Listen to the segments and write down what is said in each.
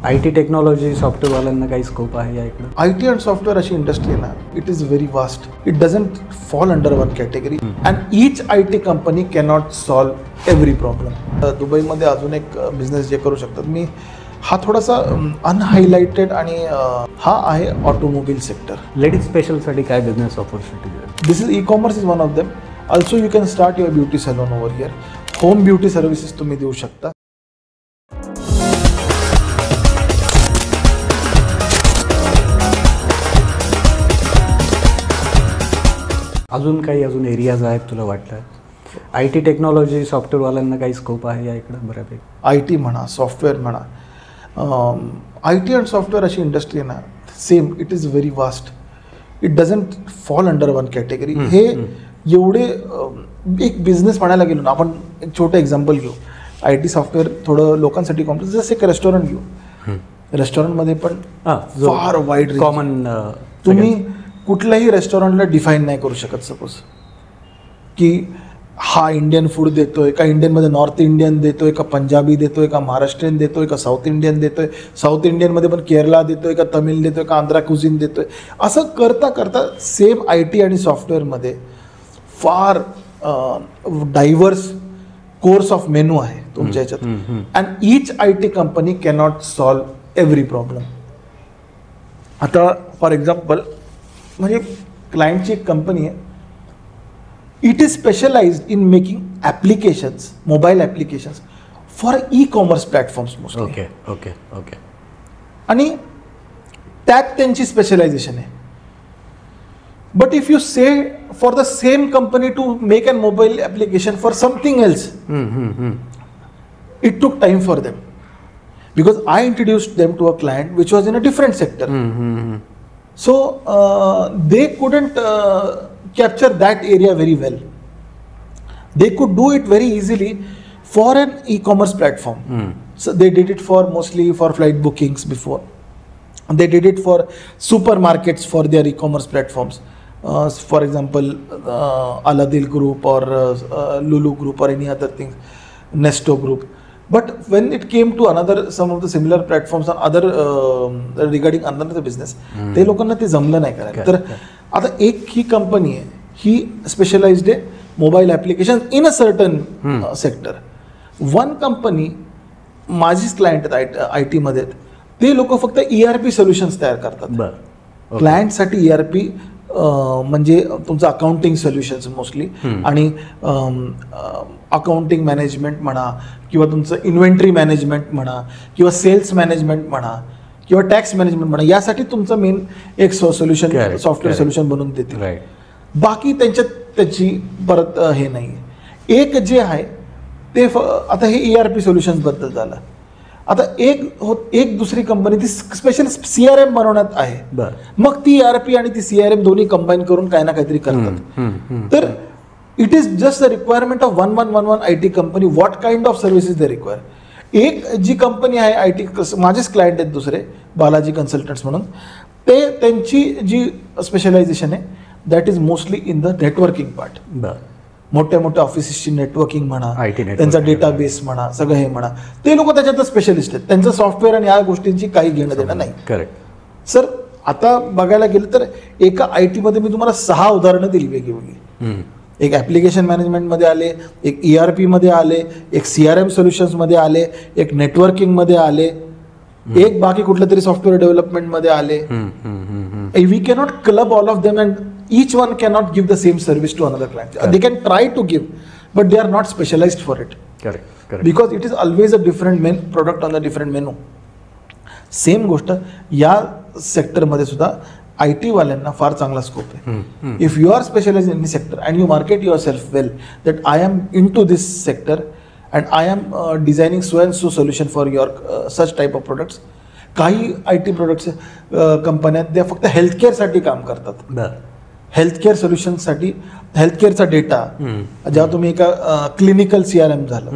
IT technology सॉफ्टवेअरवाल्यांना काही scope आहे या इकडे? IT and software अशी इंडस्ट्री आहे ना, it is very vast. It doesn't fall under one category and each IT company cannot solve every problem. दुबईमध्ये अजून एक बिझनेस जे करू शकतात मी, हा थोडासा अनहायलाइटेड आणि हा आहे ऑटोमोबाईल सेक्टर. लेडीज स्पेशलसाठी काय बिझनेस ऑपॉर्च्युनिटी आहे? This is e-commerce is one of them. Also you can start your beauty salon over here. Home beauty services तुम्ही देऊ शकता. अजून एरियाज आहेत तुला वाटतं? IT टेक्नॉलॉजी सॉफ्टवेअरवाल्यांना काही स्कोप आहे या इकडे बऱ्यापैकी? IT म्हणा, सॉफ्टवेअर म्हणा, IT अँड सॉफ्टवेअर अशी इंडस्ट्री आहे ना, same it is very vast. It doesn't fall under one category. हे एवढे एक बिझनेस म्हणायला गेलो ना आपण, एक छोटं एक्झाम्पल घेऊ. IT सॉफ्टवेअर थोडं लोकांसाठी कॉम्प्लेक्स. जसं एक रेस्टॉरंट घेऊ. रेस्टॉरंटमध्ये पण फार वाईड कॉमन, तुम्ही कुठल्याही रेस्टॉरंटला डिफाईन नाही करू शकत. सपोज की हा इंडियन फूड देतोय का, इंडियनमध्ये नॉर्थ इंडियन देतोय का, पंजाबी देतोय का, महाराष्ट्रीयन देतोय का, साऊथ इंडियन देतोय, साऊथ इंडियनमध्ये पण केरला देतोय का, तमिळ देतोय का, आंध्रा कुझिन देतोय. असं करता करता सेम IT आणि सॉफ्टवेअरमध्ये फार डायव्हर्स कोर्स ऑफ मेनू आहे तुमच्या ह्याच्यात. And each IT company cannot solve every problem. आता फॉर एक्झाम्पल, म्हणजे क्लायंटची एक कंपनी आहे. It is specialised in making applications, mobile applications for e-commerce platforms mostly. Okay okay okay. आणि त्यात त्यांची स्पेशलायझेशन आहे. But if you say for the same company to make an mobile application for something else, it took time for them because I introduced them to a client which was in a different sector. So they couldn't capture that area very well. They could do it very easily for an e-commerce platform. So they did it for mostly for flight bookings before. They did it for supermarkets for their e-commerce platforms. For example, Aladil Group or Lulu Group or any other thing, Nesto Group. But when it came to some of the similar platforms and other regarding another business, ते लोकांना ते जमलं नाही करायला. तर आता एक ही company आहे, ही स्पेशलाइज्ड आहे mobile application in a certain sector. One company, माझीच क्लायंट आहेत IT मध्ये, ते लोक फक्त ERP सोल्युशन्स तयार करतात. क्लायंटसाठी ERP म्हणजे तुमचं अकाउंटिंग सोल्युशन्स मोस्टली, आणि अकाउंटिंग मॅनेजमेंट म्हणा, किंवा तुमचं इन्व्हेंटरी मॅनेजमेंट म्हणा, किंवा सेल्स मॅनेजमेंट म्हणा, किंवा टॅक्स मॅनेजमेंट म्हणा, यासाठी तुमचं मेन एक सोल्युशन, सॉफ्टवेअर सोल्युशन बनवून देतील. बाकी त्याची परत हे नाही. एक जे आहे ते आता हे ERP सोल्युशन्स बद्दल झालं. आता एक दुसरी कंपनी ती स्पेशल CRM बनवण्यात आहे. मग ती ERP आणि ती CRM दोन्ही कंबाईन करून काही ना काहीतरी करतात. तर it is just the requirement of one IT company, what kind of services they require. एक जी कंपनी आहे IT, माझेच क्लायंट आहेत दुसरे, बालाजी कन्सल्टंट्स म्हणून, ते त्यांची जी स्पेशलायझेशन आहे that is mostly in the networking part. मोठ्या मोठ्या ऑफिसेसची नेटवर्किंग म्हणा, त्यांचा डेटाबेस म्हणा, सगळं हे म्हणा, ते लोक त्याच्यात स्पेशलिस्ट आहेत. त्यांचं सॉफ्टवेअर आणि या गोष्टींची काही घेणं देणं नाही. Correct sir. आता बघायला गेलं तर एका IT मध्ये मी तुम्हाला 6 उदाहरणं दिली वेगळी. एक ॲप्लिकेशन मॅनेजमेंटमध्ये आले, एक ERP मध्ये आले, एक CRM सोल्युशन्समध्ये आले, एक नेटवर्किंगमध्ये आले, एक बाकी कुठल्या तरी सॉफ्टवेअर डेव्हलपमेंटमध्ये आले. We cannot club all of them and each one cannot give the same service to another client. They can try to give, but they are not specialized for it. Correct. Because it is always a different product on the different menu. Same गोष्ट या सेक्टरमध्ये सुद्धा IT वाल्यांना फार चांगला scope आहे. If you are specialized in any sector and you market yourself well that I am into this sector and I am designing so and so solution for your such type of products. काही IT products कंपन्या त्या फक्त हेल्थकेअरसाठी काम करतात. Healthcare सोल्युशनसाठी हेल्थकेअरचा data, जेव्हा तुम्ही एका clinical CRM झालं,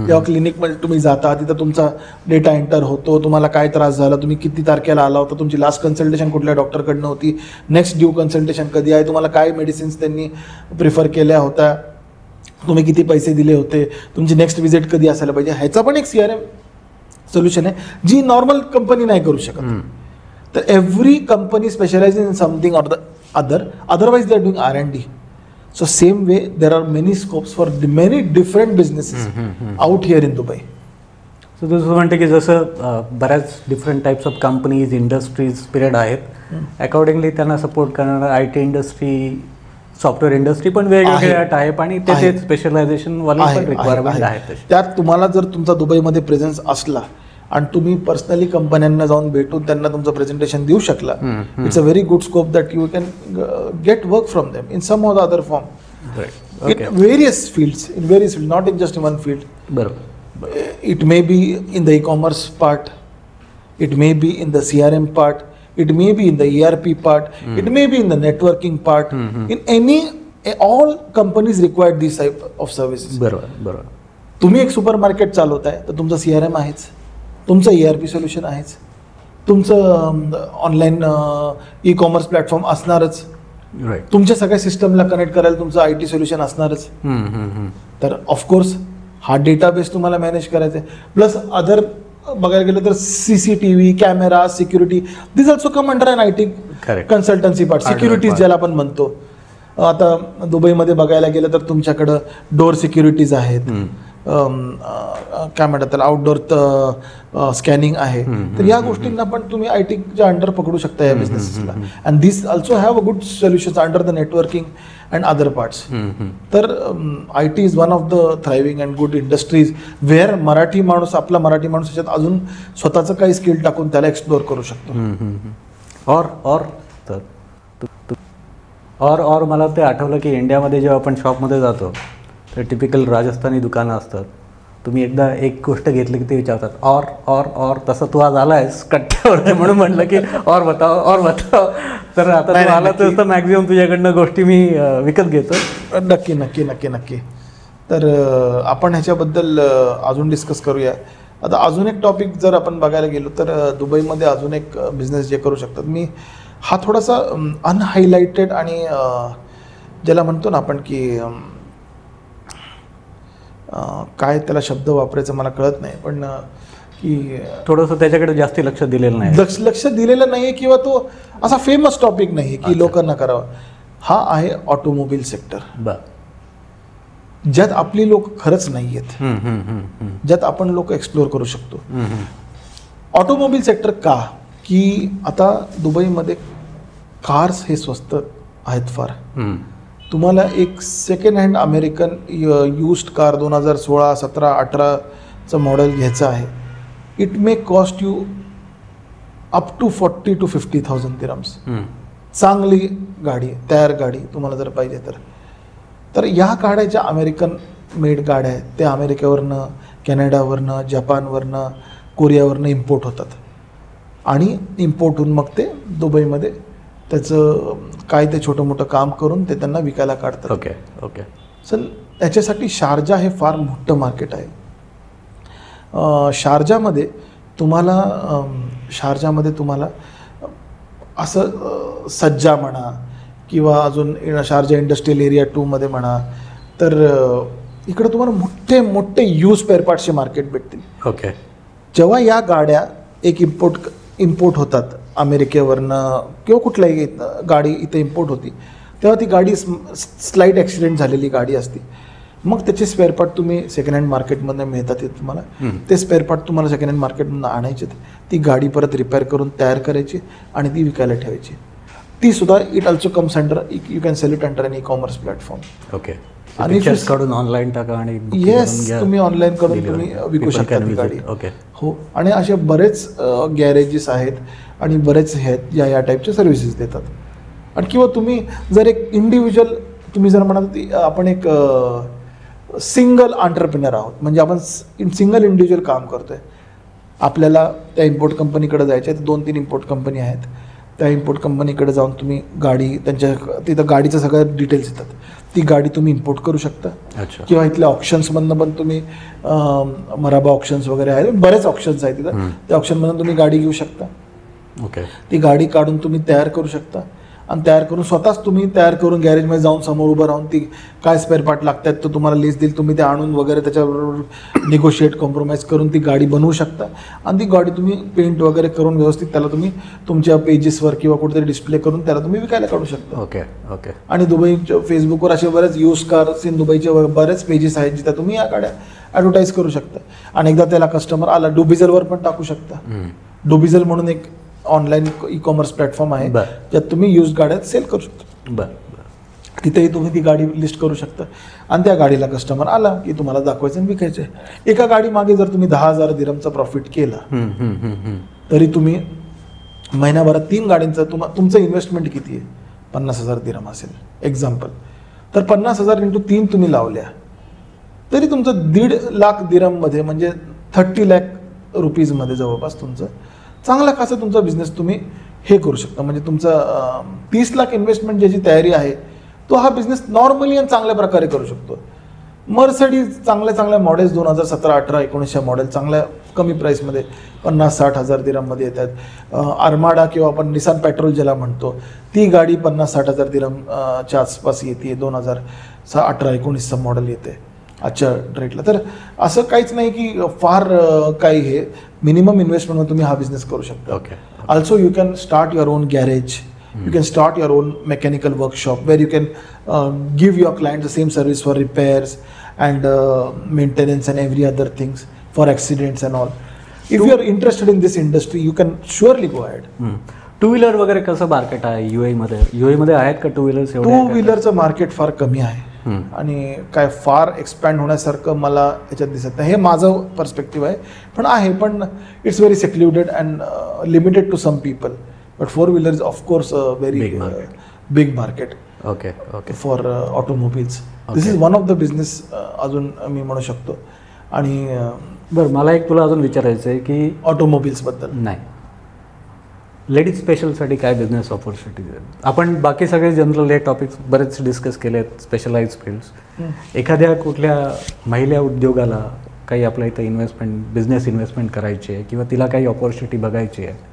तेव्हा क्लिनिकमध्ये तुम्ही जाता, तिथं तुमचा डेटा एंटर होतो, तुम्हाला काय त्रास झाला, तुम्ही किती तारखेला आला होता, तुमची लास्ट कन्सल्टेशन कुठल्या डॉक्टरकडनं होती, नेक्स्ट ड्यू कन्सल्टेशन कधी आहे, तुम्हाला काय मेडिसिन्स त्यांनी प्रिफर केल्या होत्या, तुम्ही किती पैसे दिले होते, तुमची नेक्स्ट विजिट कधी असायला पाहिजे, ह्याचा पण एक CRM सोल्युशन आहे जी नॉर्मल कंपनी नाही करू शकत. तर every company specialise in something or the otherwise they are doing R&D. So same way there are many scopes for many different businesses out here in Dubai. So तुझं म्हणते की जसं बऱ्याच different types of companies industries period आहेत, accordingly त्यांना support करणारं IT industry, software industry पण वेगवेगळ्या टाईप आणि त्याचे स्पेशलायझेशन वाले पण रिक्वायरमेंट आहेत. त्यात तुम्हाला जर तुमचा दुबईमध्ये प्रेझेन्स असला आणि तुम्ही पर्सनली कंपन्यांना जाऊन भेटून त्यांना तुमचं प्रेझेंटेशन देऊ शकला, it's a very good scope that you can get work from them in some or the other form, in various fields, not in just one field. बरोबर. It may be in the e-commerce part, it may be in the CRM part, it may be in the ERP part, it may be in the networking part. In all companies require these type of services. बरोबर. तुम्ही एक super market चालवताय तर तुमचं CRM आहेच, तुमचं ERP solution आहेच, तुमचं online e-commerce platform असणारच, तुमच्या सगळ्या सिस्टमला कनेक्ट करायला तुमचं IT सोल्युशन असणारच. तर ऑफकोर्स हा डेटाबेस तुम्हाला मॅनेज करायचा आहे. प्लस अदर बघायला गेलं तर CCTV, camera, security, this also come under an IT consultancy part, securities ज्याला आपण म्हणतो. आता दुबईमध्ये बघायला गेलं तर तुमच्याकडं डोअर सिक्युरिटीज आहेत, काय म्हणतात त्याला आउटडोअर स्कॅनिंग आहे. तर या गोष्टींना पण तुम्ही ITच्या अंडर पकडू शकता या बिझनेसेसला. And this also have a good solutions under the networking and other parts. तर IT is one of the thriving and good industries where आपला मराठी माणूस याच्यात अजून स्वतःचं काही स्किल टाकून त्याला एक्सप्लोअर करू शकतो. और मला ते आठवलं की इंडियामध्ये जेव्हा आपण शॉपमध्ये जातो तर टिपिकल राजस्थानी दुकानं असतात. तुम्ही एकदा एक गोष्ट घेतली की ते विचारतात और तसं तू आज आला आहेस कट्ट्यावर म्हणून म्हटलं की और बताओ. तर आता तू आला तर मॅक्झिमम तुझ्याकडनं गोष्टी मी विकत घेतो. नक्की. तर आपण ह्याच्याबद्दल अजून डिस्कस करूया. आता अजून एक टॉपिक जर आपण बघायला गेलो तर दुबईमध्ये अजून एक बिझनेस जे करू शकतात, मी हा थोडासा अनहायलाइटेड आणि ज्याला म्हणतो ना आपण की काय त्याला शब्द वापरायचं मला कळत नाही, पण की थोडंसं त्याच्याकडे जास्त लक्ष दिलेलं नाही, लक्ष दिलेलं नाही किंवा तो असा फेमस टॉपिक नाही की लोकांना करावा. हा आहे ऑटोमोबाईल सेक्टर, ज्यात आपली लोक खरंच नाही आहेत, ज्यात आपण लोक एक्सप्लोअर करू शकतो. ऑटोमोबाईल सेक्टर का की आता दुबईमध्ये कार्स हे स्वस्त आहेत फार. तुम्हाला एक second hand American used car 2016, 17, 18चं मॉडेल घ्यायचं आहे, it may cost you up to 40,000 to 50,000 dirhams. चांगली गाडी, तयार गाडी तुम्हाला जर पाहिजे तर या गाड्याच्या अमेरिकन मेड गाड्या आहेत, त्या अमेरिकेवरनं, कॅनडावरनं, जपानवरनं, कोरियावरनं इम्पोर्ट होतात आणि इम्पोर्ट होऊन मग ते दुबईमध्ये त्याचं काय ते छोटं मोठं काम करून ते त्यांना विकायला काढतात. ओके. सर त्याच्यासाठी शारजा हे फार मोठं मार्केट आहे. शारजामध्ये तुम्हाला असं सज्जा म्हणा किंवा अजून शारजा इंडस्ट्रियल एरिया 2मध्ये म्हणा, तर इकडे तुम्हाला मोठे यूज स्पेअर पार्ट्सचे मार्केट भेटतील. ओके. जेव्हा या गाड्या एक इम्पोर्ट होतात अमेरिकेवरनं किंवा कुठल्याही गाडी इथे इम्पोर्ट होती, तेव्हा ती गाडी स्लाईट ॲक्सिडेंट झालेली गाडी असते. मग त्याचे स्पेअर पार्ट तुम्ही सेकंड हँड मार्केटमधून मिळतात ते तुम्हाला, ते स्पेअर पार्ट तुम्हाला सेकंड हँड मार्केटमधून आणायचे, ती गाडी परत रिपेअर करून तयार करायची आणि ती विकायला ठेवायची. ती सुद्धा it also comes under, you can sell it under an e-commerce platform. Okay. आणि काढून ऑनलाईन टाका आणि येस, तुम्ही ऑनलाईन करून तुम्ही विकू शकता ती गाडी. ओके. हो. आणि असे बरेच गॅरेजेस आहेत आणि बरेच हे आहेत या टाईपचे सर्व्हिसेस देतात. आणि किंवा तुम्ही जर एक इंडिव्हिज्युअल, तुम्ही जर म्हणाल आपण एक सिंगल एंटरप्रेन्योर आहोत, म्हणजे आपण सिंगल इंडिव्हिज्युअल काम करतोय, आपल्याला त्या इम्पोर्ट कंपनीकडे जायचं आहे, 2-3 इम्पोर्ट कंपनी आहेत, त्या इम्पोर्ट कंपनीकडे जाऊन तुम्ही गाडी, त्यांच्या तिथं गाडीचं सगळं डिटेल्स येतात, ती गाडी तुम्ही इम्पोर्ट करू शकता. किंवा इथल्या ऑप्शन्समधनं पण तुम्ही मराबा ऑप्शन्स वगैरे आहेत, बरेच ऑप्शन्स आहेत तिथं, त्या ऑप्शनमधून तुम्ही गाडी घेऊ शकता. ओके. ती गाडी काढून तुम्ही तयार करू शकता आणि तयार करून स्वतःच तुम्ही तयार करून गॅरेजमध्ये जाऊन समोर उभं राहून ती काय स्पेअर पार्ट लागतात तर तुम्हाला लिस्ट देईल, तुम्ही ते आणून वगैरे त्याच्याबरोबर निगोशिएट कॉम्प्रोमाइज करून ती गाडी बनवू शकता आणि ती गाडी तुम्ही पेंट वगैरे करून व्यवस्थित त्याला तुम्ही तुमच्या पेजेसवर किंवा कुठेतरी डिस्प्ले करून त्याला तुम्ही विकायला काढू शकता. Okay okay. आणि दुबईच्या फेसबुकवर असे बरेच यूज कार्स इन दुबईचे बरेच पेजेस आहेत जिथे तुम्ही या गाड्या ॲडव्हर्टाईज करू शकता आणि एकदा त्याला कस्टमर आला डुबिझलवर पण टाकू शकता. डुबिझल म्हणून एक ऑनलाईन ई कॉमर्स प्लॅटफॉर्म आहे ज्यात तुम्ही यूज गाड्या सेल करू शकता. बरं. तिथेही तुम्ही ती गाडी लिस्ट करू शकता आणि त्या गाडीला कस्टमर आला की तुम्हाला दाखवायचं आणि विकायचं आहे. एका गाडी मागे जर तुम्ही 10,000 दिरहमचा प्रॉफिट केला तरी तुम्ही महिन्याभरात 3 गाड्यांचं तुमचं इन्व्हेस्टमेंट किती आहे 50,000 दिरहम असेल एक्झाम्पल, तर 50,000 × 3 तुम्ही लावल्या तरी तुमचं 1.5 लाख दिरहममध्ये म्हणजे 30 लाख रुपीजमध्ये जवळपास तुमचं चांगला खासा तुमचा बिझनेस तुम्ही हे करू शकता. म्हणजे तुमचा 30 लाख इन्व्हेस्टमेंट ज्याची तयारी आहे तो हा बिझनेस नॉर्मली आणि चांगल्या प्रकारे करू शकतो. मर्सडीज चांगल्या मॉडेल्स 2017, 18, 19 मॉडेल चांगल्या कमी प्राईसमध्ये 50-60 हजार दिरहममध्ये येतात. आर्माडा किंवा आपण निसान पेट्रोल ज्याला म्हणतो ती गाडी 50-60 हजार दिरहमच्या आसपास येते. 2018-19 मॉडेल येते आजच्या रेटला. तर असं काहीच नाही की फार काही हे मिनिमम इन्व्हेस्टमेंटमध्ये तुम्ही हा बिझनेस करू शकता. Okay. Also you can start your on garage, you can start your own mechanical workshop where you can give your clients the same service for repairs and maintenance and every other things for accidents and all. If you are interested in this industry you can surely go ahead. Two wheeler वगैरे कसं market आहे UAE मध्ये आहेत का two wheelers? To व्हीलरचं market फार कमी आहे आणि काय फार एक्सपॅन्ड होण्यासारखं मला याच्यात दिसत नाही. हे माझं पर्स्पेक्टिव्ह आहे, पण आहे, पण it's very secluded and limited to some people. But 4-wheeler is of course a very big market. Okay. For automobiles. Okay. This is one of the business अजून मी म्हणू शकतो. आणि बरं, मला एक तुला अजून विचारायचं आहे की ऑटोमोबिल्सबद्दल नाही, लेडीज स्पेशलसाठी काय बिझनेस ऑपॉर्च्युनिटीज आहेत? आपण बाकी सगळे जनरल हे टॉपिक्स बरेच डिस्कस केले आहेत, स्पेशलाइज फील्ड्स. एखाद्या कुठल्या महिला उद्योगाला काही आपल्या इथं बिझनेस इन्व्हेस्टमेंट करायची आहे किंवा तिला काही ऑपॉर्च्युनिटी बघायची आहे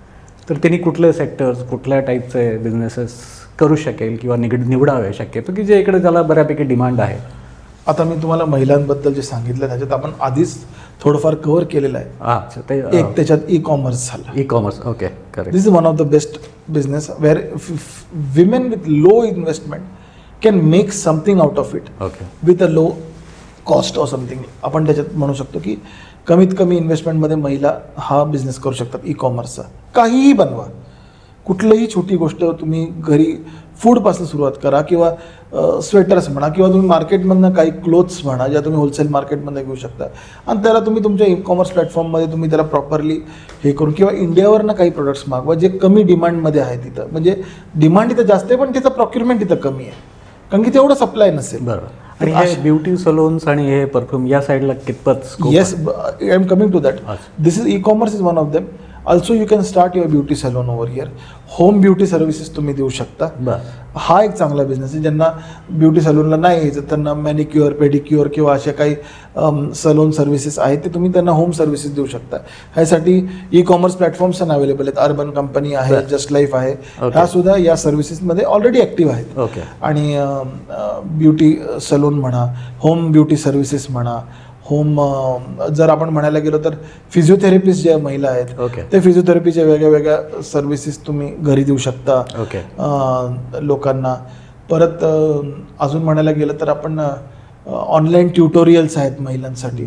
तर त्यांनी कुठले सेक्टर्स कुठल्या टाईपचे बिझनेसेस करू शकेल किंवा निवडावे शक्यतो की जे इकडे त्याला बऱ्यापैकी डिमांड आहे? आता मी तुम्हाला महिलांबद्दल जे सांगितलं त्याच्यात आपण आधीच थोडंफार कव्हर केलेलं आहे. अच्छा, ते एक त्याच्यात ई कॉमर्स झालं. E commerce. Okay, correct. This is one of the best business where women with low investment can make something out of it. Okay. With a low cost or something. आपण त्याच्यात म्हणू शकतो की कमीत कमी इन्व्हेस्टमेंटमध्ये महिला हा बिझनेस करू शकतात ई कॉमर्सचा. काहीही बनवा, कुठलीही छोटी गोष्ट तुम्ही घरी फूडपासून सुरुवात करा किंवा स्वेटर्स म्हणा किंवा तुम्ही मार्केटमधनं काही क्लोथ्स म्हणा ज्या तुम्ही होलसेल मार्केटमध्ये घेऊ शकता आणि त्याला तुम्ही तुमच्या ई कॉमर्स प्लॅटफॉर्ममध्ये तुम्ही त्याला प्रॉपरली हे करून किंवा इंडियावरनं काही प्रोडक्ट्स मागवा जे कमी डिमांडमध्ये आहे तिथं. म्हणजे डिमांड इथं जास्त आहे पण तिथं प्रोक्युरमेंट इथं कमी आहे कारण की तेवढं सप्लाय नसेल. बरोबर. आणि हे ब्युटी सलोन्स आणि हे परफ्यूम या साईडला कितपत scope? Yes, I am coming to that. This is e commerce is one of them. Also you can start your beauty salon over here. Home beauty services तुम्ही देऊ शकता. हा एक चांगला बिझनेस आहे. ज्यांना ब्युटी सलूनला नाही यायचं त्यांना मॅनिक्युअर पेडिक्युअर किंवा अशा काही सलोन सर्व्हिसेस आहेत ते तुम्ही त्यांना होम सर्व्हिसेस देऊ शकता. ह्यासाठी ई कॉमर्स प्लॅटफॉर्म्स पण अवेलेबल आहेत. अर्बन कंपनी आहे, जस्ट लाईफ आहे, ह्या सुद्धा या सर्व्हिसेसमध्ये ऑलरेडी ॲक्टिव्ह आहेत. आणि ब्युटी सलून म्हणा, होम ब्युटी सर्व्हिसेस म्हणा, होम जर आपण म्हणायला गेलो तर फिजिओथेरपिस्ट ज्या महिला आहेत ते फिजिओथेरपीच्या वेगळ्या सर्व्हिसेस तुम्ही घरी देऊ शकता लोकांना. परत अजून म्हणायला गेलं तर आपण ऑनलाईन ट्युटोरियल्स आहेत महिलांसाठी.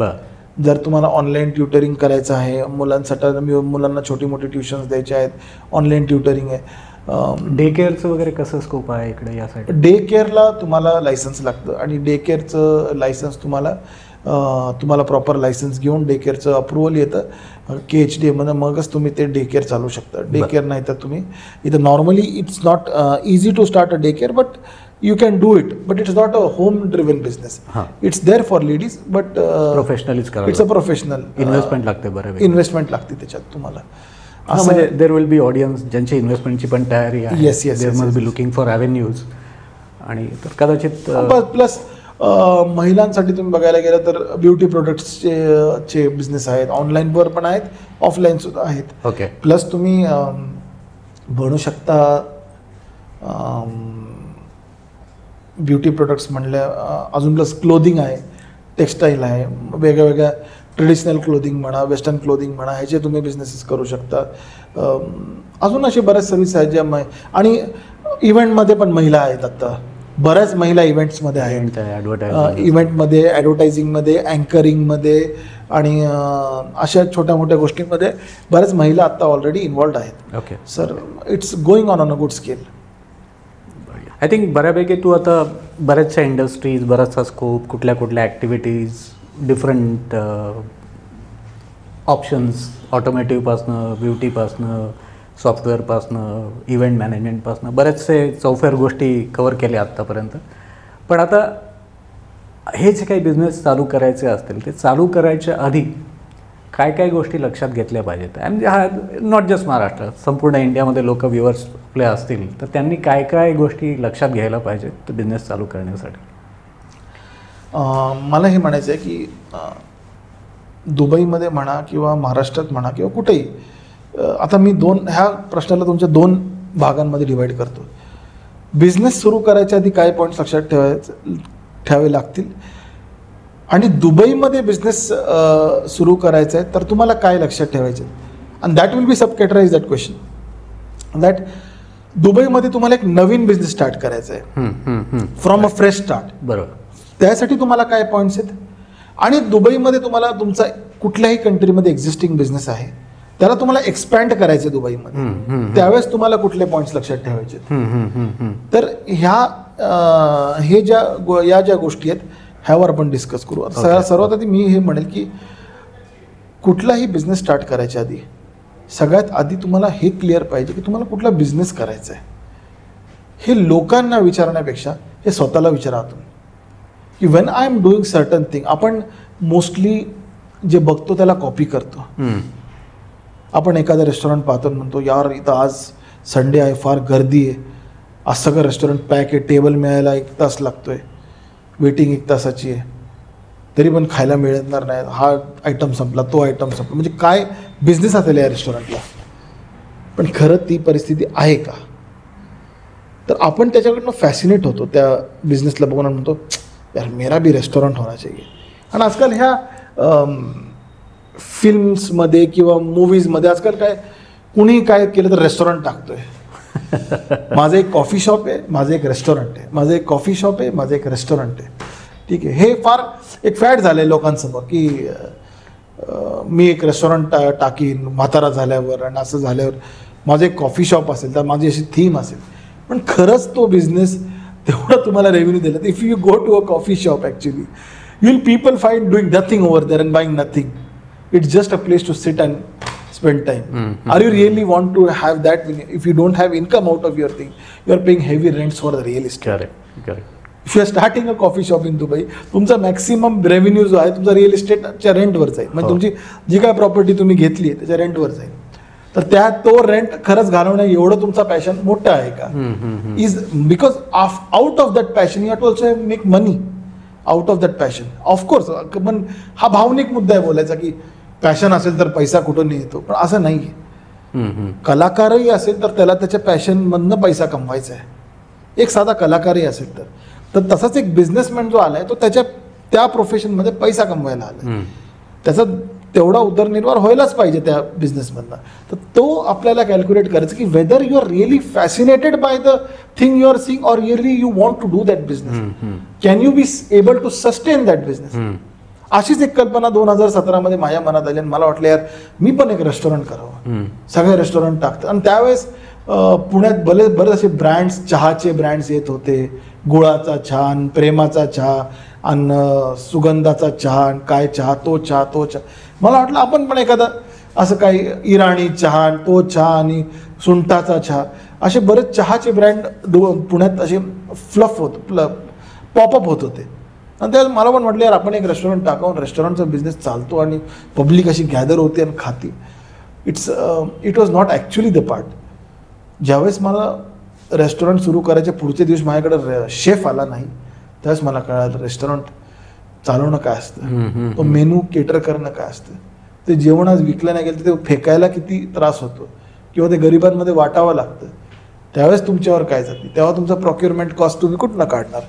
जर तुम्हाला ऑनलाईन ट्युटरिंग करायचं आहे मुलांसाठी, मुलांना छोटी मोठी ट्युशन्स द्यायचे आहेत, ऑनलाईन ट्युटरिंग आहे. डे केअरचं वगैरे कसं स्कोप आहे इकडे या साईड? डे केअरला तुम्हाला लायसन्स लागतं आणि डे केअरचं लायसन्स तुम्हाला प्रॉपर लायसन्स घेऊन डे केअरचं अप्रुव्हल येतं KHDA मगच तुम्ही ते डे केअर चालू शकता. डे केअर नाही तर तुम्ही इथं normally it's not easy to start a day care but you can do it but it's not a home driven business. It's there for ladies but प्रोफेशनलीच करा. It's a professional. इन्व्हेस्टमेंट लागते, बरं investment लागते त्याच्यात तुम्हाला. म्हणजे there will be audience ज्यांची इन्व्हेस्टमेंटची पण तयारी आहे. Yes yes. There must be looking for avenues. आणि तर कदाचित प्लस महिलांसाठी तुम्ही बघायला गेलं तर ब्युटी प्रोडक्ट्सचे बिझनेस आहेत. ऑनलाईनवर पण आहेत, ऑफलाईन सुद्धा आहेत. ओके. प्लस तुम्ही बनवू शकता ब्युटी प्रोडक्ट्स म्हणल्या, अजून प्लस क्लोदिंग आहे, टेक्स्टाईल आहे, वेगळ्या वेगळ्या ट्रेडिशनल क्लोदिंग म्हणा, वेस्टर्न क्लोदिंग म्हणा, ह्याचे तुम्ही बिझनेसेस करू शकता. अजून असे बऱ्याच सर्व्हिस आहेत ज्या आणि इव्हेंटमध्ये पण महिला आहेत. आता बऱ्याच महिला इव्हेंट्समध्ये आहेत, इव्हेंटमध्ये, ॲडव्हर्टायझिंगमध्ये, अँकरिंगमध्ये आणि अशा छोट्या मोठ्या गोष्टींमध्ये बऱ्याच महिला आत्ता ऑलरेडी इन्वॉल्ड आहेत. Okay sir, it's going on a good scale. I think बऱ्यापैकी तू आता बऱ्याचशा इंडस्ट्रीज, बराचसा स्कोप, कुठल्या कुठल्या ॲक्टिव्हिटीज, डिफरंट ऑप्शन्स, ऑटोमॅटिव्हपासनं, ब्युटीपासनं, सॉफ्टवेअरपासनं, इव्हेंट मॅनेजमेंटपासनं बरेचसे चौफेर गोष्टी कवर केल्या आत्तापर्यंत. पण आता हे जे काही बिझनेस चालू करायचे असतील, ते चालू करायच्या आधी काय काय गोष्टी लक्षात घेतल्या पाहिजेत? आणि हा नॉट जस्ट महाराष्ट्र, संपूर्ण इंडियामध्ये लोक व्ह्युअर्स आपले असतील, तर त्यांनी काय काय गोष्टी लक्षात घ्यायला पाहिजेत तो बिझनेस चालू करण्यासाठी? मला हे म्हणायचं आहे की दुबईमध्ये म्हणा किंवा महाराष्ट्रात म्हणा किंवा कुठेही, आता मी ह्या प्रश्नाला तुमच्या 2 भागांमध्ये डिवाईड करतो. बिझनेस सुरू करायच्या आधी काय पॉईंट्स लक्षात ठेवावे लागतील, आणि दुबईमध्ये बिझनेस सुरू करायचा आहे तर तुम्हाला काय लक्षात ठेवायचे. And that will be subcategorise that question, that दुबईमध्ये तुम्हाला एक नवीन बिझनेस स्टार्ट करायचा आहे, फ्रॉम अ फ्रेश स्टार्ट. बरोबर. त्यासाठी तुम्हाला काय पॉईंट्स आहेत, आणि दुबईमध्ये तुम्हाला तुमचा कुठल्याही कंट्रीमध्ये एक्झिस्टिंग बिझनेस आहे त्याला तुम्हाला एक्सपॅन्ड करायचं दुबईमध्ये, त्यावेळेस तुम्हाला कुठले पॉईंट्स लक्षात ठेवायचे. तर या ज्या गोष्टी आहेत ह्यावर आपण डिस्कस करू. सर्वात आधी मी हे म्हणेल की कुठलाही बिझनेस स्टार्ट करायच्या आधी सगळ्यात आधी तुम्हाला हे क्लिअर पाहिजे की तुम्हाला कुठला बिझनेस करायचा आहे. हे लोकांना विचारण्यापेक्षा हे स्वतःला विचारा की when I am doing certain thing. आपण मोस्टली जे बघतो त्याला कॉपी करतो. आपण एखादं रेस्टॉरंट पाहतो म्हणतो यार इथं आज संडे आहे, फार गर्दी आहे, आज सगळं रेस्टॉरंट पॅक आहे, टेबल मिळायला 1 तास लागतोय, वेटिंग 1 तासाची आहे, तरी पण खायला मिळणार नाही, हा आयटम संपला, तो आयटम संपला. म्हणजे काय बिझनेस असेल या रेस्टॉरंटला. पण खरं ती परिस्थिती आहे का? तर आपण त्याच्याकडनं फॅसिनेट होतो त्या बिझनेसला बघून, म्हणतो यार मेरा भी रेस्टॉरंट होना चाहिए. आणि आजकाल ह्या फिल्म्समध्ये किंवा मूवीजमध्ये आजकाल काय कुणीही काय केलं तर रेस्टॉरंट टाकतोय. माझं एक कॉफी शॉप आहे, माझं एक रेस्टॉरंट आहे, माझं एक कॉफी शॉप आहे, माझं एक रेस्टॉरंट आहे. ठीक आहे, हे फार एक फॅड झालं आहे लोकांसमोर की मी एक रेस्टॉरंट टाकीन म्हातारा झाल्यावर, आणि असं झाल्यावर माझं एक कॉफी शॉप असेल तर माझी अशी थीम असेल. पण खरंच तो बिझनेस तेवढा तुम्हाला रेव्हेन्यू दिला तर if you go to a coffee shop actually you will people find doing nothing over there and buying nothing. It's just a place to sit and spend time. Are you really want to have that? If you don't have income out of your thing, you are paying heavy rents for the real estate. Correct. If you are starting a coffee shop in Dubai, तुमचा maximum revenue जो आहे तुमचा real इस्टेटच्या रेंटवर जाईल. म्हणजे तुमची जी काय प्रॉपर्टी तुम्ही घेतली आहे त्याच्या रेंटवर जाईल. तर तो रेंट खरंच घालवण्या एवढं तुमचा पॅशन मोठा आहे का? Is because out of that passion you have to also make money out of that passion. Of course, पण हा भावनिक मुद्दा आहे बोलायचा की पॅशन असेल तर पैसा कुठून येतो, पण असं नाही आहे. कलाकारही असेल तर त्याला त्याच्या पॅशनमधनं पैसा कमवायचा आहे. एक साधा कलाकारही असेल तर तसाच एक बिझनेसमॅन जो आलाय तो त्या प्रोफेशनमध्ये पैसा कमवायला आलाय. त्याचा तेवढा उदरनिर्वाह व्हायलाच पाहिजे त्या बिझनेसमधनं. तर तो आपल्याला कॅल्क्युलेट करायचं की whether you are really fascinated by the thing you are seeing or really you want to do that business. Can you be able to sustain that business. अशीच एक कल्पना 2017 माझ्या मनात आली आणि मला वाटलं यार मी पण एक रेस्टॉरंट करावं. सगळे रेस्टॉरंट टाकतं. आणि त्यावेळेस पुण्यात बरेच असे ब्रँड्स, चहाचे ब्रँड्स येत होते. गुळाचा चहा, प्रेमाचा चहा, आणि सुगंधाचा चहा, काय चहा, तो चहा. मला वाटलं आपण पण एखादा असं काही इराणी चहा, तो चहा आणि सुंठाचा चहा, असे बरेच चहाचे ब्रँड पुण्यात असे फ्लफ पॉपअप होत होते. आणि त्यावेळेस मला पण म्हटलं यार आपण एक रेस्टॉरंट टाकावून, रेस्टॉरंटचा बिझनेस चालतो आणि पब्लिक अशी गॅदर होते आणि खाती. It was not actually the part. ज्यावेळेस मला रेस्टॉरंट सुरू करायच्या पुढचे दिवस माझ्याकडे शेफ आला नाही त्यावेळेस मला कळालं रेस्टॉरंट चालवणं काय असतं, तो मेनू केटर करणं काय असतं, ते जेवण आज विकलं नाही गेलं तर ते फेकायला किती त्रास होतो किंवा ते गरिबांमध्ये वाटावं लागतं. त्यावेळेस तुमच्यावर काय जाते, तेव्हा तुमचा प्रोक्युरमेंट कॉस्ट तुम्ही कुठनं काढणार.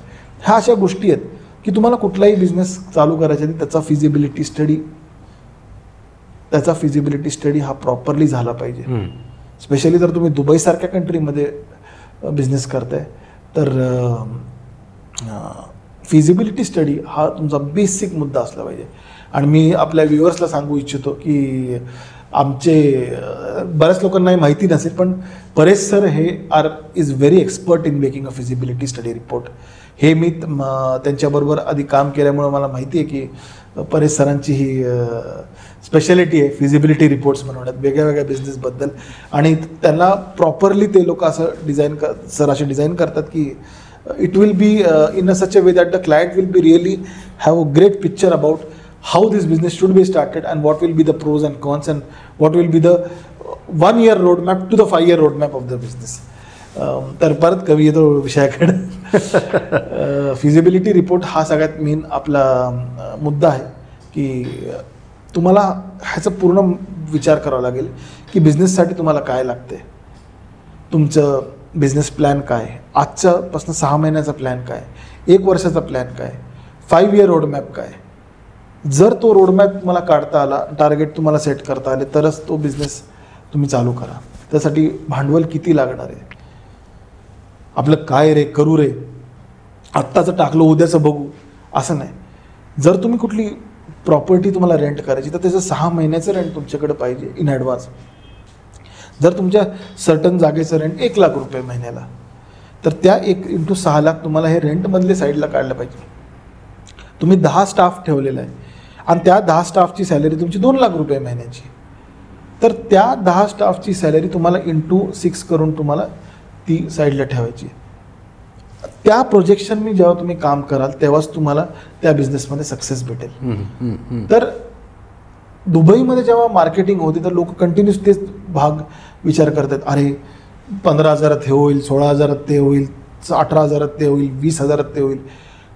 ह्या अशा गोष्टी आहेत की तुम्हाला कुठलाही बिझनेस चालू करायचा आहे त्याचा फिजिबिलिटी स्टडी हा प्रॉपरली झाला पाहिजे. स्पेशली जर तुम्ही दुबईसारख्या कंट्रीमध्ये बिझनेस करताय तर फिजिबिलिटी स्टडी हा तुमचा बेसिक मुद्दा असला पाहिजे. आणि मी आपल्या व्ह्युअर्सला सांगू इच्छितो की आमचे बऱ्याच लोकांनाही माहिती नसेल पण परेश सर हे is very expert in making a feasibility study report. हे मी त्यांच्याबरोबर आधी काम केल्यामुळं मला माहिती आहे की परेश सरांची ही स्पेशालिटी आहे फिजिबिलिटी रिपोर्ट्स बनवण्यात वेगळ्या वेगळ्या बिझनेसबद्दल. आणि त्यांना प्रॉपरली ते लोक असं असे डिझाईन करतात की it will be in a such a way that the client will be really have a great picture about how this business should be started and what will be the pros and cons and what will be the 1 year roadmap to the 5 year roadmap of the business. तर परत कवी येतो विषयाकडे. Feasibility report हा सगळ्यात main आपला मुद्दा आहे की तुम्हाला ह्याचा पूर्ण विचार करावा लागेल की बिझनेससाठी तुम्हाला काय लागते, तुमचं बिझनेस प्लॅन काय, आजच्यापासून 6 महिन्याचा प्लॅन काय, 1 वर्षाचा प्लॅन काय, 5 year रोडमॅप काय. जर तो रोडमॅप तुम्हाला काढता आला, टार्गेट तुम्हाला सेट करता आले तरच तो बिझनेस तुम्ही चालू करा. त्यासाठी भांडवल किती लागणार आहे, आपलं काय रे करू रे, आत्ताचं टाकलं उद्याचं बघू असं नाही. जर तुम्ही कुठली प्रॉपर्टी तुम्हाला रेंट करायची तर त्याचं 6 महिन्याचं रेंट तुमच्याकडे पाहिजे इन ॲडव्हान्स. जर तुमच्या सर्टन जागेचं रेंट 1 लाख रुपये महिन्याला तर त्या 1 × 6 लाख तुम्हाला हे रेंटमधले साईडला काढलं पाहिजे. तुम्ही 10 स्टाफ ठेवलेला आहे आणि त्या 10 स्टाफची सॅलरी तुमची 2 लाख रुपये महिन्याची, तर त्या 10 स्टाफची सॅलरी तुम्हाला × 6 करून तुम्हाला ती साईडला ठेवायची. त्या प्रोजेक्शननी जेव्हा तुम्ही काम कराल तेव्हाच तुम्हाला त्या बिझनेसमध्ये सक्सेस भेटेल. तर दुबईमध्ये जेव्हा मार्केटिंग होते तर लोक कंटिन्यूस तेच भाग विचार करतात, अरे 15,000 हे होईल, 16,000 ते होईल, 18,000 ते होईल, 20,000 ते होईल.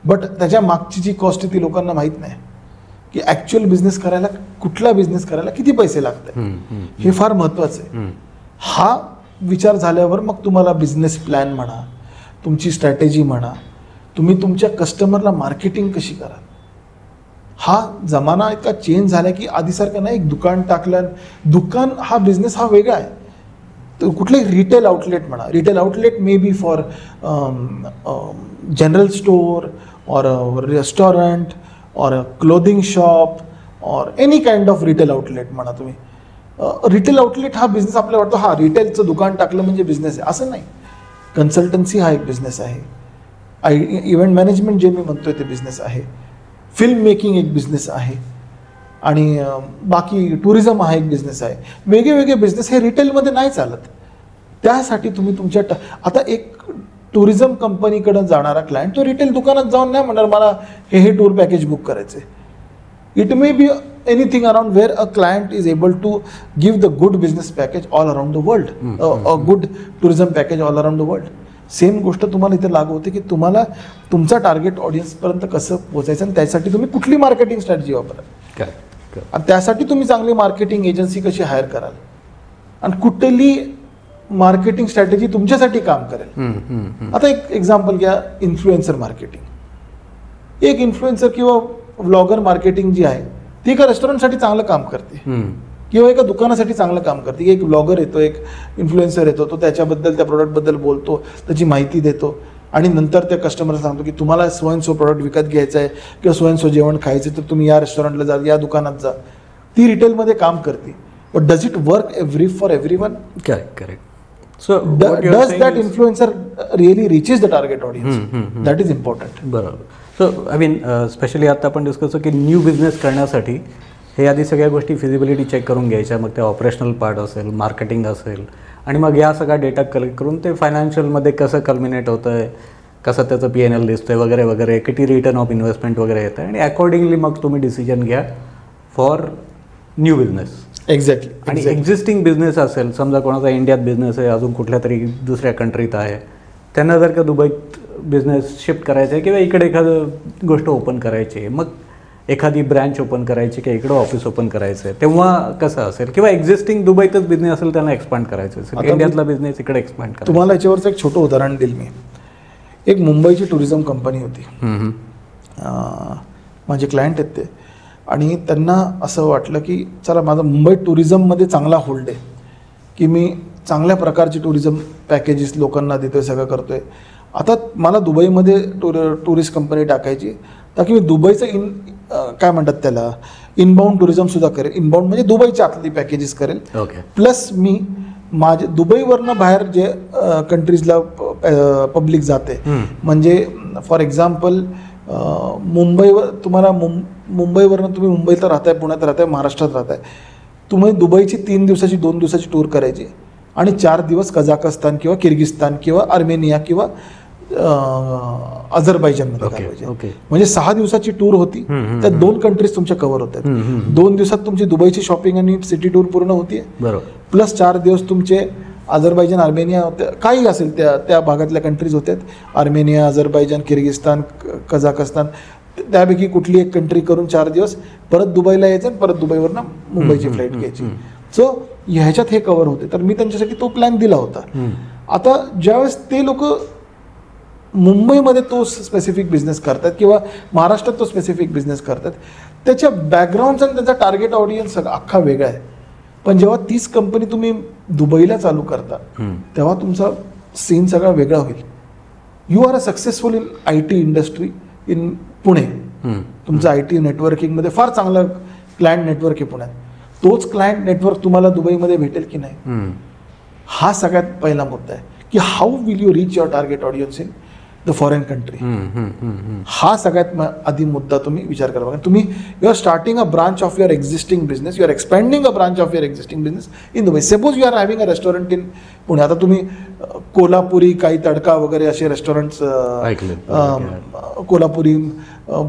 बट त्याच्या मागची जी कॉस्ट आहे ती लोकांना माहीत नाही की ॲक्च्युअल बिझनेस करायला, कुठला बिझनेस करायला किती पैसे लागतात, हे फार महत्त्वाचं आहे. हा विचार झाल्यावर मग तुम्हाला बिझनेस प्लॅन म्हणा, तुमची स्ट्रॅटेजी म्हणा, तुम्ही तुमच्या कस्टमरला मार्केटिंग कशी कराल. हा जमाना इतका चेंज झाला की आधीसारखं नाही एक दुकान टाकलं, दुकान हा बिझनेस हा वेगळा आहे. तर कुठलंही रिटेल आउटलेट म्हणा, retail outlet may be for general store or a restaurant or a clothing shop or any kind of retail outlet म्हणा तुम्ही. रिटेल आउटलेट हा बिझनेस आपल्याला वाटतो हा रिटेलचं दुकान टाकलं म्हणजे बिझनेस आहे, असं नाही. कन्सल्टन्सी हा एक बिझनेस आहे, इव्हेंट मॅनेजमेंट जे मी म्हणतोय ते बिझनेस आहे, फिल्म मेकिंग एक बिझनेस आहे आणि बाकी टुरिझम हा एक बिझनेस आहे. वेगळे वेगळे बिझनेस हे रिटेलमध्ये नाही चालत. त्यासाठी तुम्ही तुमच्या आता एक टुरिझम कंपनीकडे जाणारा क्लायंट तो रिटेल दुकानात जाऊन नाही म्हणणार मला हे टूर पॅकेज बुक करायचे. It may be anything around where a client is able to give the good business package all around the world, a good tourism package all around the world. Same गोष्ट तुम्हाला इथे लागू होते की तुम्हाला तुमचा target ऑडियन्सपर्यंत कसं पोहोचायचं आणि त्यासाठी तुम्ही कुठली मार्केटिंग स्ट्रॅटेजी वापराल आणि त्यासाठी तुम्ही चांगली मार्केटिंग एजन्सी कशी हायर कराल आणि कुठली मार्केटिंग स्ट्रॅटेजी तुमच्यासाठी काम करेल. आता एक एक्झाम्पल घ्या, इन्फ्लुएन्सर मार्केटिंग. एक इन्फ्लुएन्सर किंवा व्लॉगर मार्केटिंग जी आहे ती एका रेस्टॉरंटसाठी चांगलं काम करते किंवा एका दुकानासाठी चांगलं काम करते. एक व्लॉगर येतो, एक इन्फ्लुएन्सर येतो, तो त्याच्याबद्दल त्या प्रोडक्टबद्दल बोलतो, त्याची माहिती देतो आणि नंतर त्या कस्टमरला सांगतो की तुम्हाला स्वयंसो प्रोडक्ट विकत घ्यायचं आहे किंवा स्वयंसो जेवण खायचं तर तुम्ही या रेस्टॉरंटला जा, या दुकानात जा. ती रिटेलमध्ये काम करते. But does it work for everyone? Correct. So does that influencer really reaches the target audience? That is important. बरोबर. सो आय मीन स्पेशली आता आपण डिस्कस की न्यू बिझनेस करण्यासाठी हे आधी सगळ्या गोष्टी फिजिबिलिटी चेक करून घ्यायच्या, मग ते ऑपरेशनल पार्ट असेल, मार्केटिंग असेल आणि मग या सगळा डेटा कलेक्ट करून ते फायनान्शियलमध्ये कसं कल्मिनेट होतं आहे, कसं त्याचं P&L दिसतं आहे वगैरे वगैरे, इक्विटी रिटर्न ऑफ इन्व्हेस्टमेंट वगैरे येतं आणि अकॉर्डिंगली मग तुम्ही डिसिजन घ्या फॉर न्यू बिझनेस. एक्झॅक्टली. आणि एक्झिस्टिंग बिझनेस असेल, समजा कोणाचा इंडियात बिझनेस आहे, अजून कुठल्या तरी दुसऱ्या कंट्रीत आहे, त्यांना जर का दुबईत बिझनेस शिफ्ट करायचा आहे किंवा इकडे एखादं गोष्ट ओपन करायची आहे, मग एखादी ब्रँच ओपन करायची की इकडं ऑफिस ओपन करायचं आहे, तेव्हा कसं असेल? किंवा एक्झिस्टिंग दुबईतच बिझनेस असेल त्यांना एक्सपांड करायचं असेल, आता इंडियातला बिझनेस इकडे एक्सपांड करायचा. तुम्हाला याच्यावरचं एक छोटं उदाहरण देईल मी. एक मुंबईची टुरिझम कंपनी होती, माझे क्लायंट आहेत ते, आणि त्यांना असं वाटलं की चला माझा मुंबई टुरिझममध्ये चांगला होल्ड आहे, की मी चांगल्या प्रकारची टुरिझम पॅकेजेस लोकांना देतोय, सगळं करतोय. आता मला दुबईमध्ये टुरिस्ट कंपनी टाकायची, तर की मी दुबईचं काय म्हणतात त्याला, इनबाउंड टुरिझमसुद्धा करेल. इनबाउंड म्हणजे दुबईच्या आतली पॅकेजेस करेल. ओके. प्लस मी माझे दुबईवरनं बाहेर जे कंट्रीजला पब्लिक जाते, म्हणजे फॉर एक्झाम्पल मुंबईवर तुम्हाला मुंबईवरनं तुम्ही मुंबईत राहताय, पुण्यात राहताय, महाराष्ट्रात राहताय, तुम्ही दुबईची 3 दिवसाची 2 दिवसाची टूर करायची आणि 4 दिवस कझाकस्तान किंवा किर्गिस्तान किंवा अर्मेनिया किंवा अझरबैजानमध्ये घालवायचे. म्हणजे 6 दिवसाची टूर होती, त्यात 2 कंट्रीज तुमच्या कव्हर होतात. 2 दिवसात तुमची दुबईची शॉपिंग आणि सिटी टूर पूर्ण होतीये, बरोबर. प्लस 4 दिवस तुमचे अझरबैजान, अर्मेनिया होते, काही असेल त्या भागातल्या कंट्रीज होत्यात. अर्मेनिया, अझरबैजान, किर्गिस्तान, कझाकस्तान, त्यापैकी कुठली एक कंट्री करून 4 दिवस परत दुबईला यायचं आणि परत दुबईवरनं मुंबईची फ्लाईट घ्यायची. सो ह्याच्यात हे कव्हर होते. तर मी त्यांच्यासाठी तो प्लॅन दिला होता. आता ज्यावेळेस ते लोक मुंबईमध्ये तो स्पेसिफिक बिझनेस करतात किंवा महाराष्ट्रात तो स्पेसिफिक बिझनेस करतात, त्याच्या बॅकग्राऊंडचा आणि त्याचा टार्गेट ऑडियन्स अख्खा वेगळा आहे. पण जेव्हा तीच कंपनी तुम्ही दुबईला चालू करता, तेव्हा तुमचा सीन सगळा वेगळा होईल. You are a successful in IT industry in Pune. तुमचं IT नेटवर्किंगमध्ये फार चांगलं क्लायंट नेटवर्क आहे पुण्यात. तोच क्लायंट नेटवर्क तुम्हाला दुबईमध्ये भेटेल की नाही, हा सगळ्यात पहिला मुद्दा आहे. की how will you reach your target audience in the foreign country. हा सगळ्यात आधी मुद्दा तुम्ही विचार करा. तुम्ही you are starting a branch of your existing business, you are expanding a branch of your existing business in Dubai. Suppose you are having a restaurant in Pune. आता तुम्ही कोल्हापुरी काही तडका वगैरे असे रेस्टॉरंट्स, कोल्हापुरी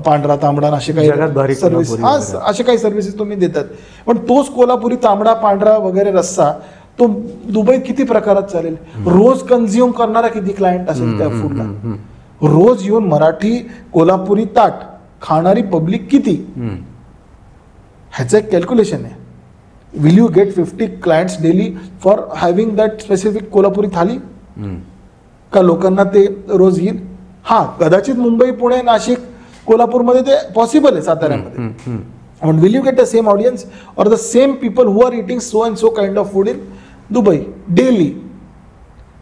पांढरा तांबडा असे काही सर्व्हिस, असे काही सर्व्हिसेस तुम्ही देतात. पण तोच कोल्हापुरी तांबडा पांढरा वगैरे रस्सा तो दुबईत किती प्रकारात चालेल? रोज कन्झ्युम करणारा किती क्लायंट असेल त्या फूडला? रोज येऊन मराठी कोल्हापुरी ताट खाणारी पब्लिक किती? ह्याचं एक कॅल्क्युलेशन आहे. Will you get 50 clients daily for having that specific Kolhapuri thali? का लोकांना ते रोज येईल? हा, कदाचित मुंबई, पुणे, नाशिक, कोल्हापूरमध्ये ते पॉसिबल आहे, साताऱ्यामध्ये. पण will you get the same audience और the same people who are eating so and so kind of food in Dubai daily?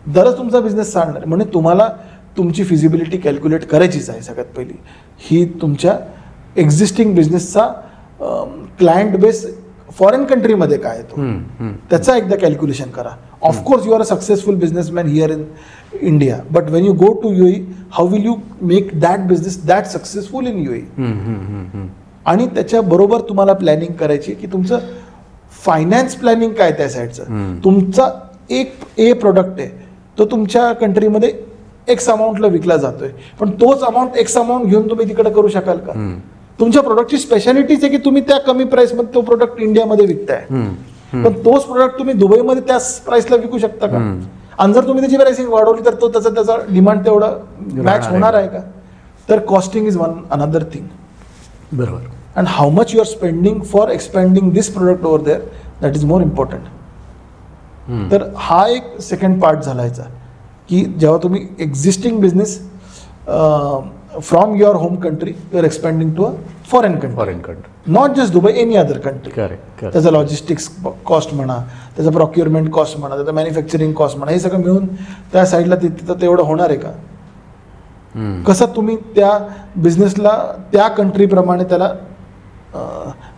दरच तुमचा बिझनेस चालणार. म्हणजे तुम्हाला तुमची फिजिबिलिटी कॅल्क्युलेट करायचीच आहे सगळ्यात पहिली. ही तुमच्या एक्झिस्टिंग बिझनेसचा क्लायंट बेस फॉरेन कंट्रीमध्ये काय तो, त्याचा एकदा कॅल्क्युलेशन करा. Of course you are a successful businessman here in India, but when you go to UAE, how will you make that business that successful in UAE? आणि त्याच्याबरोबर तुम्हाला प्लॅनिंग करायची की तुमचं फायनान्स प्लॅनिंग काय त्या साईडचं. तुमचा एक A प्रोडक्ट आहे, तो तुमच्या कंट्रीमध्ये X अमाऊंटला विकला जातोय, पण तोच X अमाऊंट घेऊन तुम्ही तिकडे करू शकाल का? तुमच्या प्रोडक्टची स्पेशालिटीच आहे की तुम्ही त्या कमी प्राइसमध्ये तो प्रोडक्ट इंडियामध्ये विकताय, पण तोच प्रोडक्ट तुम्ही दुबईमध्ये त्याच प्राइसला विकू शकता का? आणि जर तुम्ही त्याची प्राइसिंग वाढवली तर तो त्याचा डिमांड तेवढा मॅच होणार आहे का? तर costing is one another thing. बरोबर. And how much you are spending for expanding this product over there, that is more important. तर हा एक सेकंड पार्ट झालायचा की जेव्हा तुम्ही existing business from your home country you are expanding to a foreign country, not just Dubai, any other country. त्याचा logistics cost म्हणा, त्याचा प्रोक्युरमेंट कॉस्ट म्हणा, त्याचा मॅन्युफॅक्चरिंग कॉस्ट म्हणा, हे सगळं मिळून त्या साईडला तिथं तेवढं होणार आहे का? कसं तुम्ही त्या बिझनेसला त्या कंट्रीप्रमाणे त्याला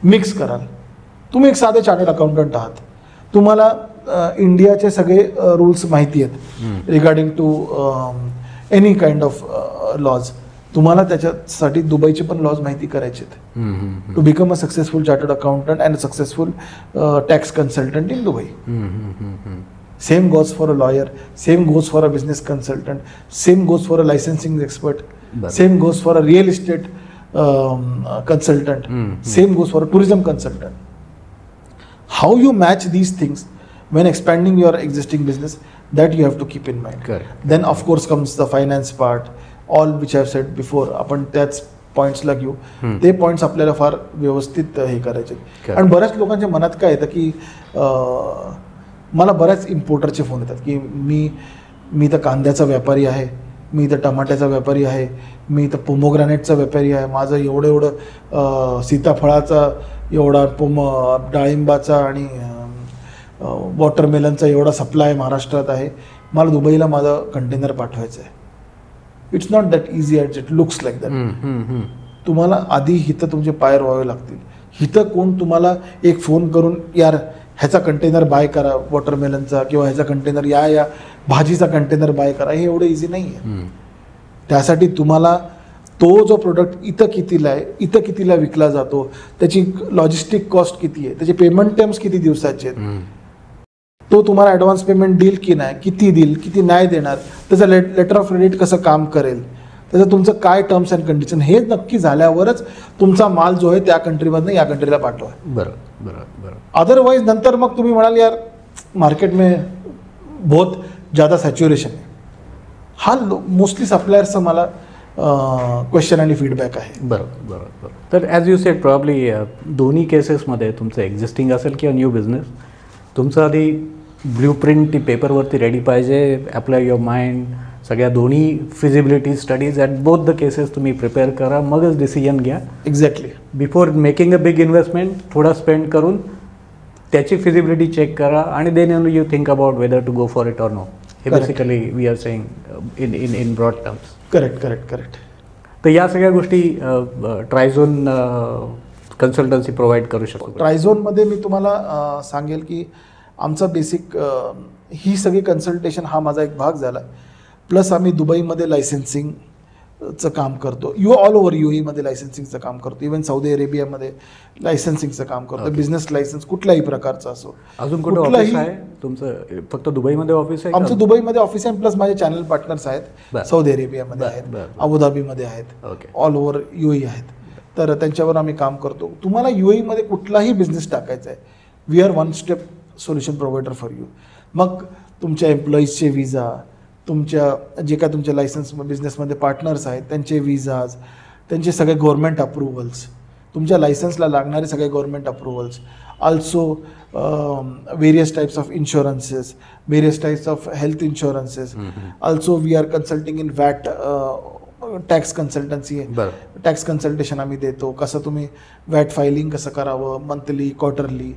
मिक्स कराल? तुम्ही एक साधे चार्टर्ड अकाउंटंट आहात, तुम्हाला इंडियाचे सगळे रूल्स माहिती आहेत regarding to any kind of laws. तुम्हाला त्याच्यासाठी दुबईचे पण लॉज माहिती करायचे आहेत to become a successful chartered accountant and successful tax consultant in Dubai. Same goes for a lawyer, same goes for a business consultant, same goes for a licensing expert, same goes for a real estate consultant, same goes for a tourism consultant. How you match these things when expanding your existing business, that you have to keep in mind. Correct. Then of course comes the finance part, all which I have said before. आपण त्याच पॉईंट्सला घेऊ. ते points आपल्याला फार व्यवस्थित हे करायचे. आणि बऱ्याच लोकांच्या मनात काय येतं की मला बऱ्याच इम्पोर्टरचे फोन येतात की मी तर कांद्याचा व्यापारी आहे, मी इथं टमाट्याचा व्यापारी आहे, मी इथं पोमोग्रॅनेटचा व्यापारी आहे, माझं एवढं सीताफळाचा एवढा डाळिंबाचा आणि वॉटरमेलनचा एवढा सप्लाय महाराष्ट्रात आहे, मला दुबईला माझं कंटेनर पाठवायचं आहे. It's not that easy at it looks like that. तुम्हाला आधी हिथं तुमचे पाय रोवावे लागतील. हिथं कोण तुम्हाला एक फोन करून यार ह्याचा कंटेनर बाय करा वॉटरमेलनचा, किंवा ह्याचा कंटेनर या भाजीचा कंटेनर बाय करा, हे एवढं इझी नाही आहे. त्यासाठी तुम्हाला तो जो प्रोडक्ट इथं कितीला आहे, इथं कितीला विकला जातो, त्याची लॉजिस्टिक कॉस्ट किती आहे, त्याचे पेमेंट टर्म्स किती दिवसाचे आहेत, तो तुम्हाला ॲडव्हान्स पेमेंट देईल की नाही, किती देईल, किती नाही देणार, त्याचं लेटर ऑफ क्रेडिट कसं काम करेल, त्याचं तुमचं काय टर्म्स अँड कंडिशन, हे नक्की झाल्यावरच तुमचा माल जो आहे त्या कंट्रीमधनं या कंट्रीला पाठवा. बरोबर. अदरवाईज नंतर मग तुम्ही म्हणाल यार मार्केट में बहुत ज़्यादा सॅच्युरेशन आहे. हा मोस्टली सप्लायर्सचा मला क्वेश्चन आणि फीडबॅक आहे. बरोबर. तर ॲज यू सेड प्रॉब्ली दोन्ही केसेसमध्ये तुमचं एक्झिस्टिंग असेल किंवा न्यू बिझनेस, तुमचं आधी ब्ल्यूप्रिंट ती पेपरवरती रेडी पाहिजे. अप्लाय युअर माइंड, सगळ्या दोन्ही feasibility studies at both the cases तुम्ही प्रिपेअर करा, मगच डिसिजन घ्या. Exactly. Before making a big investment थोडा स्पेंड करून त्याची फिजिबिलिटी चेक करा आणि then you think about whether to go for it or no. हे basically we are saying in broad terms. Correct. तर या सगळ्या गोष्टी ट्रायझोन कन्सल्टन्सी प्रोव्हाइड करू शकतो. ट्रायझोनमध्ये मी तुम्हाला सांगेल की आमचा बेसिक ही सगळी कन्सल्टेशन हा माझा एक भाग झाला. प्लस आम्ही दुबईमध्ये लायसन्सिंगचं काम करतो, ऑल ओव्हर UAE लायसन्सिंगचं काम करतो, इव्हन सौदी अरेबियामध्ये लायसन्सिंगचं काम करतो. बिझनेस लायसन्स कुठल्याही प्रकारचा असो. अजून कुठे ऑफिस आहे तुमचं? फक्त दुबईमध्ये ऑफिस आहे? आमचं दुबईमध्ये ऑफिस आहे, प्लस माझे चॅनल पार्टनर्स आहेत, सौदी अरेबियामध्ये आहेत, अबुधाबीमध्ये आहेत, ऑल ओव्हर UAE आहेत. तर त्यांच्यावर आम्ही काम करतो. तुम्हाला UAE कुठलाही बिझनेस टाकायचा आहे, we are one step solution provider for you. मग तुमच्या एम्प्लॉईजचे विजा, तुमच्या जे काय तुमच्या लायसन्स बिझनेसमध्ये पार्टनर्स आहेत त्यांचे विजाज, त्यांचे सगळे गव्हर्मेंट अप्रुव्हल्स, तुमच्या लायसन्सला लागणारे सगळे government approvals, also various types of insurances, various types of health insurances. Also we are consulting in VAT tax consultancy, tax consultation आम्ही देतो. कसं तुम्ही वॅट फायलिंग कसं करावं मंथली, क्वार्टरली,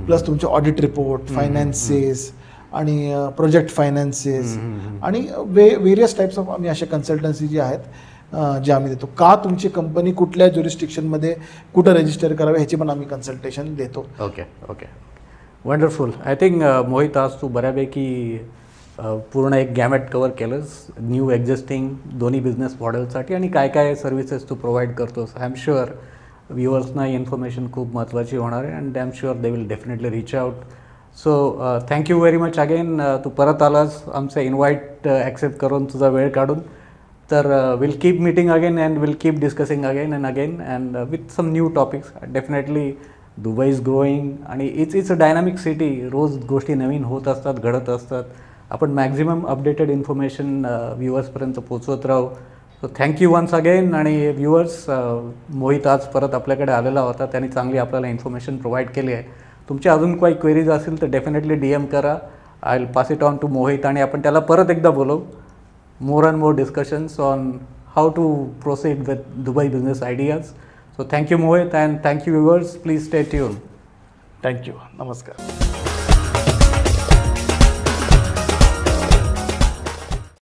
प्लस तुमचे ऑडिट रिपोर्ट, फायनान्सेस आणि प्रोजेक्ट फायनान्सेस आणि various types of आम्ही अशा कन्सल्टन्सी जे आहेत जे आम्ही देतो. का तुमची कंपनी कुठल्या ज्युरिस्टिक्शनमध्ये कुठं रजिस्टर करावे ह्याची पण आम्ही कन्सल्टेशन देतो. Okay. Wonderful. I think Mohit, आज तू बऱ्यापैकी पूर्ण एक गॅमेट कवर केलंस, न्यू एक्झिस्टिंग दोन्ही बिझनेस मॉडेलसाठी आणि काय सर्व्हिसेस तू प्रोव्हाइड करतोस. आय एम शुअर व्ह्युअर्सना ही इन्फॉर्मेशन खूप महत्त्वाची होणार आहे and I am sure they will definitely reach out. So thank you very much again. तू परत आलास आमचं इन्व्हाइट ॲक्सेप्ट करून, तुझा वेळ काढून. तर will keep meeting again and will keep discussing again and with some new topics. Definitely Dubai is growing आणि इट्स अ डायनामिक सिटी. रोज गोष्टी नवीन होत असतात, घडत असतात. आपण मॅक्झिमम अपडेटेड इन्फॉर्मेशन व्ह्युअर्सपर्यंत पोचवत राहू. So thank you once again. आणि व्ह्युअर्स, मोहित आज परत आपल्याकडे आलेला होता, त्यांनी चांगली आपल्याला इन्फॉर्मेशन प्रोव्हाइड केली आहे. तुमचे अजून काही क्वेरीज असतील तर डेफिनेटली DM करा. I will pass it on to Mohit आणि आपण त्याला परत एकदा बोलवू. More and more discussions on how to proceed with Dubai business ideas. So thank you Mohit and thank you viewers. Please stay tune. Thank you. नमस्कार.